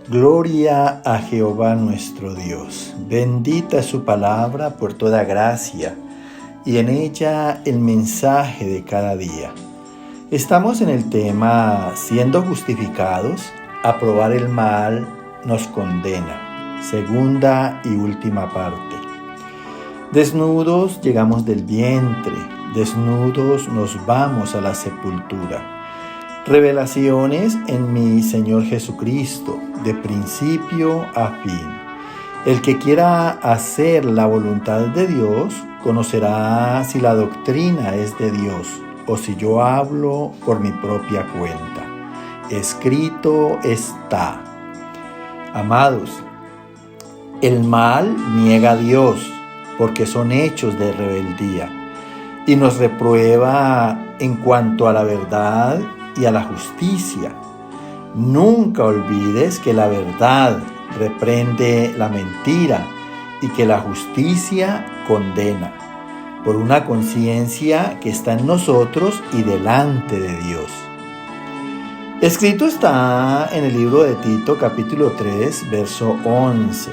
Gloria a Jehová nuestro Dios. Bendita es su palabra por toda gracia y en ella el mensaje de cada día. Estamos en el tema siendo justificados, aprobar el mal nos condena. Segunda y última parte. Desnudos llegamos del vientre, desnudos nos vamos a la sepultura. Revelaciones en mi Señor Jesucristo, de principio a fin. El que quiera hacer la voluntad de Dios, conocerá si la doctrina es de Dios o si yo hablo por mi propia cuenta. Escrito está. Amados, el mal niega a Dios porque son hechos de rebeldía y nos reprueba en cuanto a la verdad y a la justicia. Nunca olvides que la verdad reprende la mentira y que la justicia condena, por una conciencia que está en nosotros y delante de Dios. Escrito está en el libro de Tito, capítulo 3, verso 11.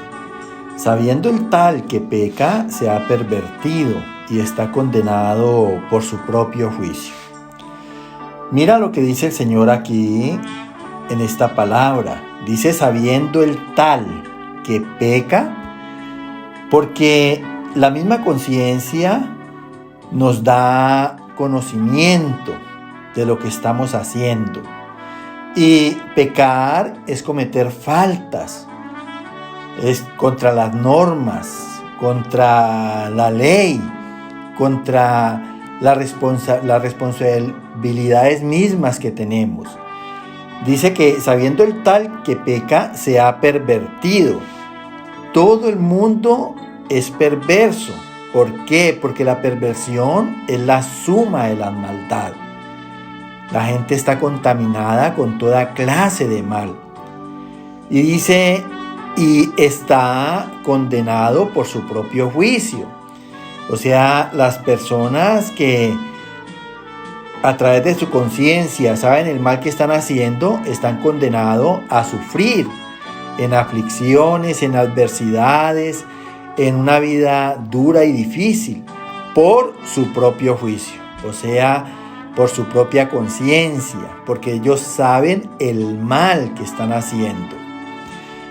Sabiendo el tal que peca, se ha pervertido y está condenado por su propio juicio. Mira lo que dice el Señor aquí en esta palabra. Dice sabiendo el tal que peca, porque la misma conciencia nos da conocimiento de lo que estamos haciendo. Y pecar es cometer faltas, es contra las normas, contra la ley, contra las responsabilidades mismas que tenemos. Dice que sabiendo el tal que peca se ha pervertido. Todo el mundo es perverso. ¿Por qué? Porque la perversión es la suma de la maldad. La gente está contaminada con toda clase de mal. Y dice, y está condenado por su propio juicio. O sea, las personas que a través de su conciencia saben el mal que están haciendo, están condenados a sufrir en aflicciones, en adversidades, en una vida dura y difícil, por su propio juicio. O sea, por su propia conciencia, porque ellos saben el mal que están haciendo.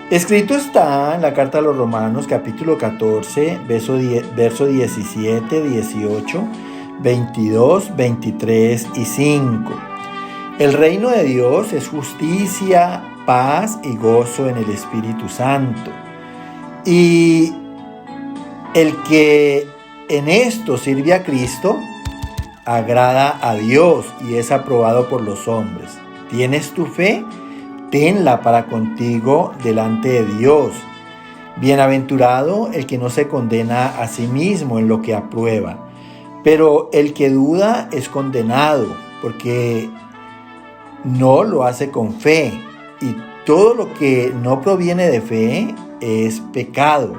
Escrito está en la carta a los Romanos, capítulo 14, verso 17, 18, 22, 23 y 5. El reino de Dios es justicia, paz y gozo en el Espíritu Santo. Y el que en esto sirve a Cristo, agrada a Dios y es aprobado por los hombres. ¿Tienes tu fe? Tenla para contigo delante de Dios. Bienaventurado el que no se condena a sí mismo en lo que aprueba, pero el que duda es condenado, porque no lo hace con fe, y todo lo que no proviene de fe es pecado.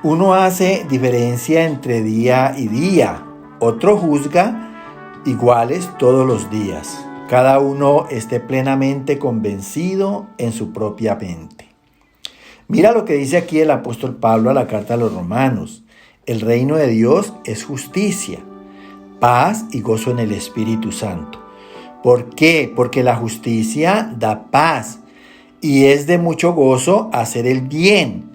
Uno hace diferencia entre día y día, otro juzga iguales todos los días. Cada uno esté plenamente convencido en su propia mente. Mira lo que dice aquí el apóstol Pablo a la carta a los Romanos. El reino de Dios es justicia, paz y gozo en el Espíritu Santo. ¿Por qué? Porque la justicia da paz y es de mucho gozo hacer el bien.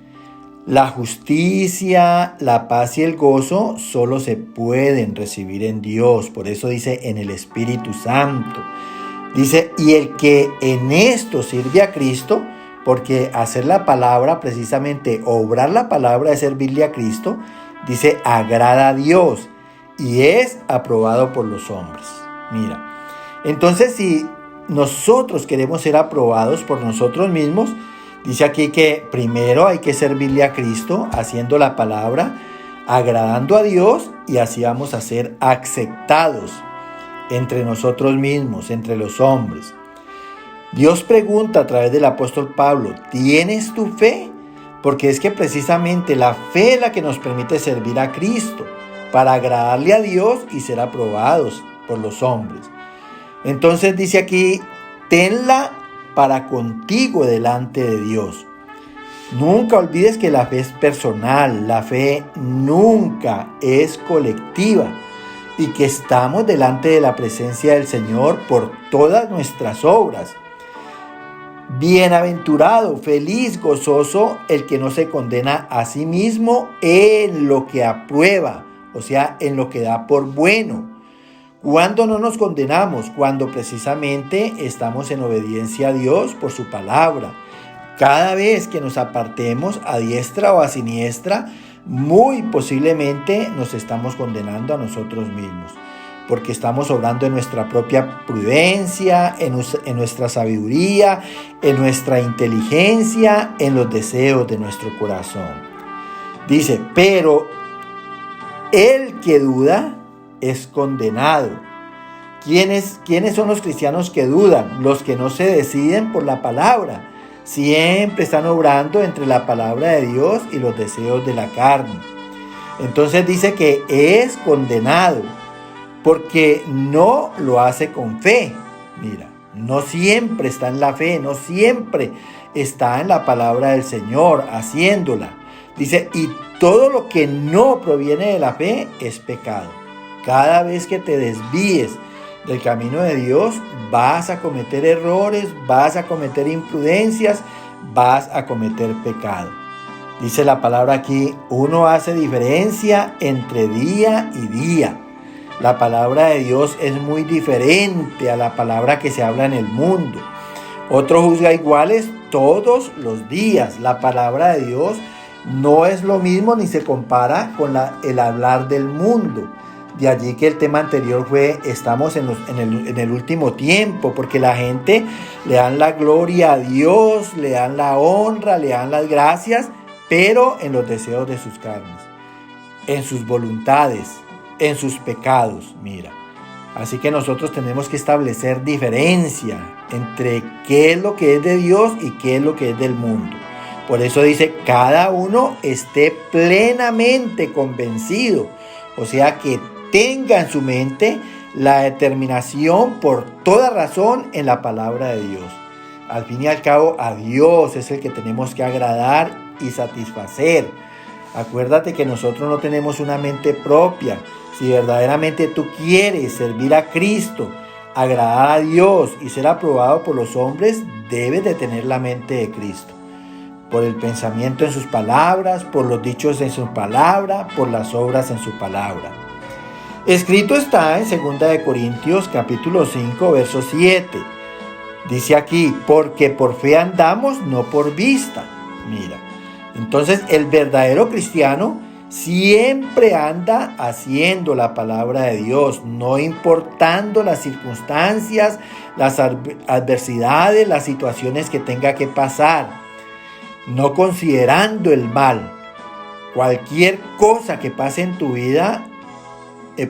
La justicia, la paz y el gozo solo se pueden recibir en Dios. Por eso dice en el Espíritu Santo. Dice, y el que en esto sirve a Cristo, porque hacer la palabra, precisamente obrar la palabra es servirle a Cristo, dice, agrada a Dios y es aprobado por los hombres. Mira, entonces si nosotros queremos ser aprobados por nosotros mismos, dice aquí que primero hay que servirle a Cristo, haciendo la palabra, agradando a Dios, y así vamos a ser aceptados entre nosotros mismos, entre los hombres. Dios pregunta a través del apóstol Pablo, ¿tienes tu fe? Porque es que precisamente la fe es la que nos permite servir a Cristo, para agradarle a Dios y ser aprobados por los hombres. Entonces dice aquí, tenla para contigo delante de Dios. Nunca olvides que la fe es personal, la fe nunca es colectiva y que estamos delante de la presencia del Señor por todas nuestras obras. Bienaventurado, feliz, gozoso el que no se condena a sí mismo en lo que aprueba, o sea, en lo que da por bueno. ¿Cuándo no nos condenamos? Cuando precisamente estamos en obediencia a Dios por su palabra. Cada vez que nos apartemos a diestra o a siniestra, muy posiblemente nos estamos condenando a nosotros mismos, porque estamos obrando en nuestra propia prudencia, en nuestra sabiduría, en nuestra inteligencia, en los deseos de nuestro corazón. Dice, pero el que duda es condenado. ¿Quiénes son los cristianos que dudan? Los que no se deciden por la palabra. Siempre están obrando entre la palabra de Dios y los deseos de la carne. Entonces dice que es condenado porque no lo hace con fe. Mira, no siempre está en la fe, no siempre está en la palabra del Señor haciéndola. Dice, y todo lo que no proviene de la fe es pecado. Cada vez que te desvíes del camino de Dios, vas a cometer errores, vas a cometer imprudencias, vas a cometer pecado. Dice la palabra aquí, uno hace diferencia entre día y día. La palabra de Dios es muy diferente a la palabra que se habla en el mundo. Otro juzga iguales todos los días. La palabra de Dios no es lo mismo ni se compara con el hablar del mundo. De allí que el tema anterior fue, estamos en el último tiempo, porque la gente le dan la gloria a Dios, le dan la honra, le dan las gracias, pero en los deseos de sus carnes, en sus voluntades, en sus pecados, mira. Así que nosotros tenemos que establecer diferencia entre qué es lo que es de Dios y qué es lo que es del mundo. Por eso dice, cada uno esté plenamente convencido, o sea que tenga en su mente la determinación por toda razón en la palabra de Dios. Al fin y al cabo, a Dios es el que tenemos que agradar y satisfacer. Acuérdate que nosotros no tenemos una mente propia. Si verdaderamente tú quieres servir a Cristo, agradar a Dios y ser aprobado por los hombres, debes de tener la mente de Cristo. Por el pensamiento en sus palabras, por los dichos en su palabra, por las obras en su palabra. Escrito está en 2 Corintios capítulo 5, verso 7. Dice aquí, porque por fe andamos, no por vista. Mira, entonces el verdadero cristiano siempre anda haciendo la palabra de Dios, no importando las circunstancias, las adversidades, las situaciones que tenga que pasar, no considerando el mal. Cualquier cosa que pase en tu vida,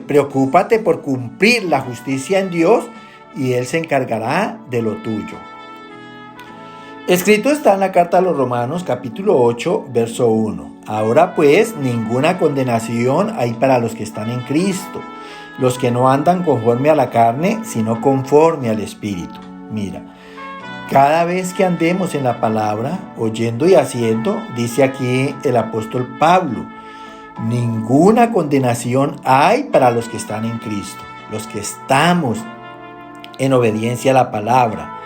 preocúpate por cumplir la justicia en Dios y Él se encargará de lo tuyo. Escrito está en la carta a los Romanos capítulo 8 verso 1. Ahora pues ninguna condenación hay para los que están en Cristo, los que no andan conforme a la carne, sino conforme al Espíritu. Mira, cada vez que andemos en la palabra, oyendo y haciendo, dice aquí el apóstol Pablo, ninguna condenación hay para los que están en Cristo, los que estamos en obediencia a la palabra,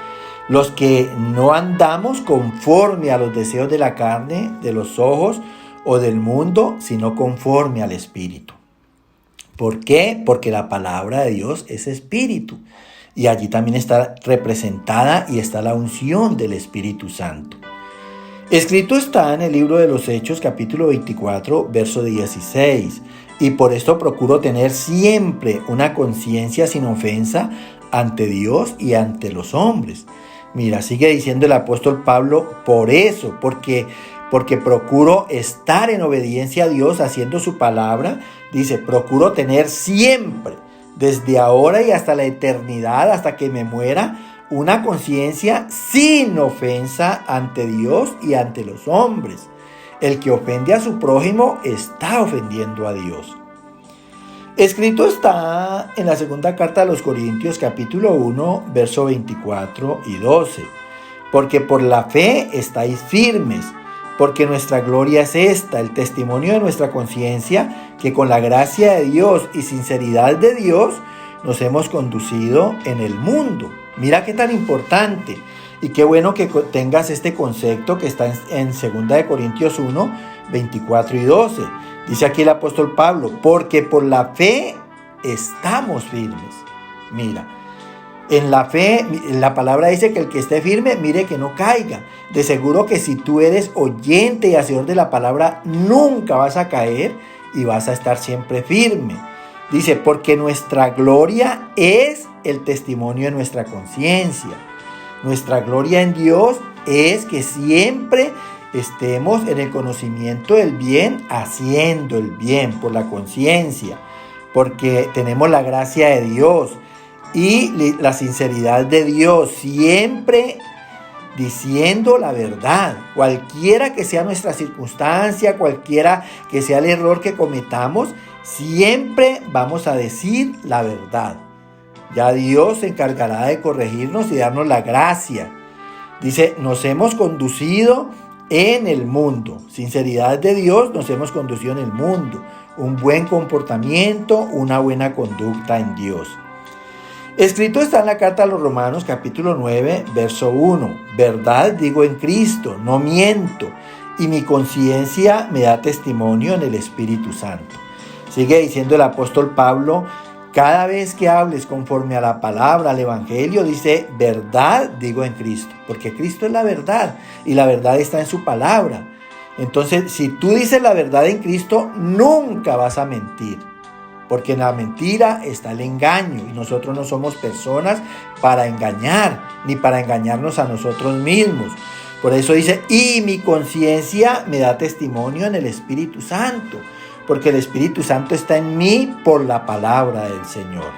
los que no andamos conforme a los deseos de la carne, de los ojos o del mundo, sino conforme al Espíritu. ¿Por qué? Porque la palabra de Dios es Espíritu y allí también está representada y está la unción del Espíritu Santo. Escrito está en el libro de los Hechos, capítulo 24, verso 16. Y por esto procuro tener siempre una conciencia sin ofensa ante Dios y ante los hombres. Mira, sigue diciendo el apóstol Pablo, por eso, porque procuro estar en obediencia a Dios, haciendo su palabra. Dice, procuro tener siempre, desde ahora y hasta la eternidad, hasta que me muera, una conciencia sin ofensa ante Dios y ante los hombres. El que ofende a su prójimo está ofendiendo a Dios. Escrito está en la segunda carta a los Corintios, capítulo 1, verso 24 y 12. porque por la fe estáis firmes, porque nuestra gloria es esta, el testimonio de nuestra conciencia, que con la gracia de Dios y sinceridad de Dios nos hemos conducido en el mundo. Mira qué tan importante y qué bueno que tengas este concepto que está en 2 Corintios 1, 24 y 12. Dice aquí el apóstol Pablo, porque por la fe estamos firmes. Mira, en la fe, la palabra dice que el que esté firme, mire que no caiga. De seguro que si tú eres oyente y hacedor de la palabra, nunca vas a caer y vas a estar siempre firme. Dice, porque nuestra gloria es el testimonio de nuestra conciencia. Nuestra gloria en Dios es que siempre estemos en el conocimiento del bien, haciendo el bien por la conciencia, porque tenemos la gracia de Dios y la sinceridad de Dios, siempre diciendo la verdad, cualquiera que sea nuestra circunstancia, cualquiera que sea el error que cometamos, siempre vamos a decir la verdad. Ya Dios se encargará de corregirnos y darnos la gracia. Dice, nos hemos conducido en el mundo. Sinceridad de Dios, nos hemos conducido en el mundo. Un buen comportamiento, una buena conducta en Dios. Escrito está en la carta a los Romanos, capítulo 9, verso 1. Verdad digo en Cristo, no miento, y mi conciencia me da testimonio en el Espíritu Santo. Sigue diciendo el apóstol Pablo, cada vez que hables conforme a la palabra, al Evangelio, dice, verdad digo en Cristo, porque Cristo es la verdad, y la verdad está en su palabra. Entonces, si tú dices la verdad en Cristo, nunca vas a mentir. Porque en la mentira está el engaño y nosotros no somos personas para engañar, ni para engañarnos a nosotros mismos. Por eso dice, y mi conciencia me da testimonio en el Espíritu Santo, porque el Espíritu Santo está en mí por la palabra del Señor.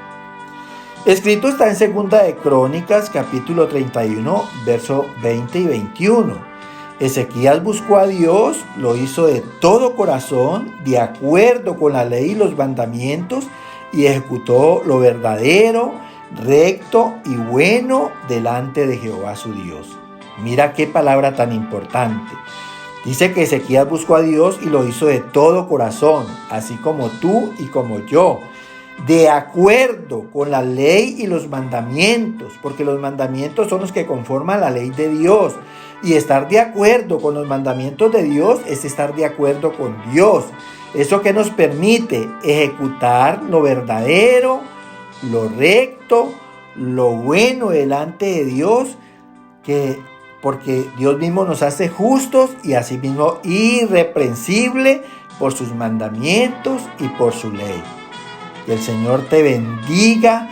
Escrito está en 2 de Crónicas, capítulo 31, verso 20 y 21. Ezequías buscó a Dios, lo hizo de todo corazón, de acuerdo con la ley y los mandamientos, y ejecutó lo verdadero, recto y bueno delante de Jehová su Dios. Mira qué palabra tan importante. Dice que Ezequías buscó a Dios y lo hizo de todo corazón, así como tú y como yo, de acuerdo con la ley y los mandamientos, porque los mandamientos son los que conforman la ley de Dios. Y estar de acuerdo con los mandamientos de Dios es estar de acuerdo con Dios. Eso que nos permite ejecutar lo verdadero, lo recto, lo bueno delante de Dios, porque Dios mismo nos hace justos y asimismo irreprensible por sus mandamientos y por su ley. Que el Señor te bendiga,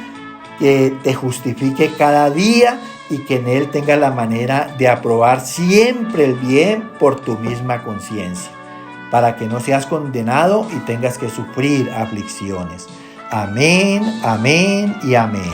que te justifique cada día y que en Él tengas la manera de aprobar siempre el bien por tu misma conciencia, para que no seas condenado y tengas que sufrir aflicciones. Amén, amén y amén.